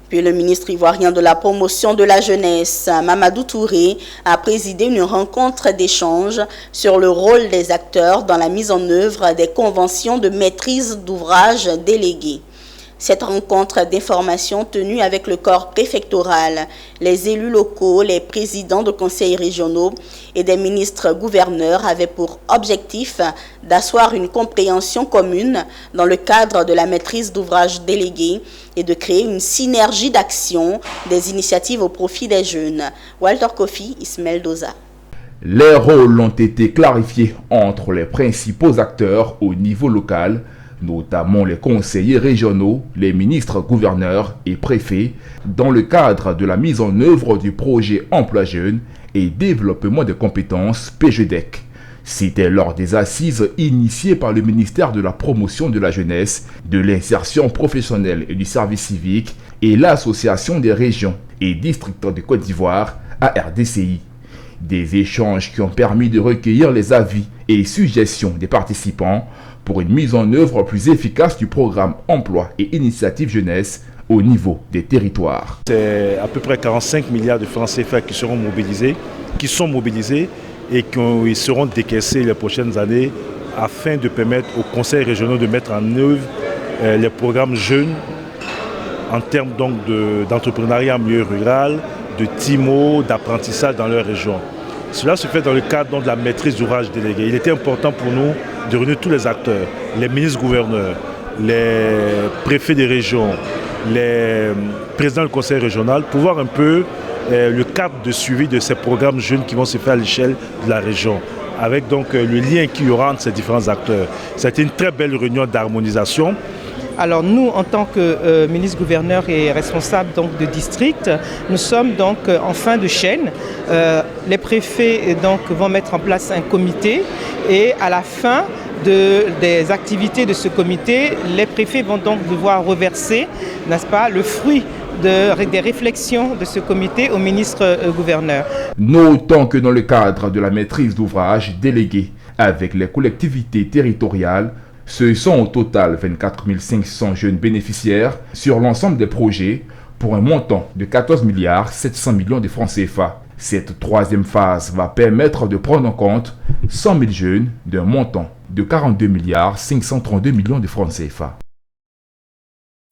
Puis le ministre ivoirien de la promotion de la jeunesse, Mamadou Touré, a présidé une rencontre d'échange sur le rôle des acteurs dans la mise en œuvre des conventions de maîtrise d'ouvrage déléguées. Cette rencontre d'information tenue avec le corps préfectoral, les élus locaux, les présidents de conseils régionaux et des ministres gouverneurs avait pour objectif d'asseoir une compréhension commune dans le cadre de la maîtrise d'ouvrage déléguée et de créer une synergie d'action des initiatives au profit des jeunes. Walter Kofi, Ismaël Doza. Les rôles ont été clarifiés entre les principaux acteurs au niveau local, notamment les conseillers régionaux, les ministres gouverneurs et préfets, dans le cadre de la mise en œuvre du projet Emploi Jeunes et Développement des compétences PJDEC. C'était lors des assises initiées par le ministère de la Promotion de la Jeunesse, de l'Insertion professionnelle et du Service civique et l'Association des régions et districts de Côte d'Ivoire, ARDCI. Des échanges qui ont permis de recueillir les avis et suggestions des participants pour une mise en œuvre plus efficace du programme Emploi et Initiative Jeunesse au niveau des territoires. C'est à peu près 45 milliards de francs CFA qui sont mobilisés et qui seront décaissés les prochaines années afin de permettre aux conseils régionaux de mettre en œuvre les programmes jeunes en termes donc d'entrepreneuriat en milieu rural, de TIMO, d'apprentissage dans leur région. Cela se fait dans le cadre donc, de la maîtrise d'ouvrage déléguée. Il était important pour nous de réunir tous les acteurs, les ministres-gouverneurs, les préfets des régions, les présidents du conseil régional, pour voir un peu le cadre de suivi de ces programmes jeunes qui vont se faire à l'échelle de la région, avec donc le lien qu'il y aura entre ces différents acteurs. Ça a été une très belle réunion d'harmonisation. Alors nous, en tant que ministre-gouverneur et responsable donc, de district, nous sommes donc en fin de chaîne. Les préfets donc, vont mettre en place un comité et à la fin des activités de ce comité, les préfets vont donc devoir reverser, n'est-ce pas, le fruit des réflexions de ce comité au ministre-gouverneur. Notons que dans le cadre de la maîtrise d'ouvrage déléguée avec les collectivités territoriales, ce sont au total 24 500 jeunes bénéficiaires sur l'ensemble des projets pour un montant de 14 700 millions de francs CFA. Cette troisième phase va permettre de prendre en compte 100 000 jeunes d'un montant de 42 532 millions de francs CFA.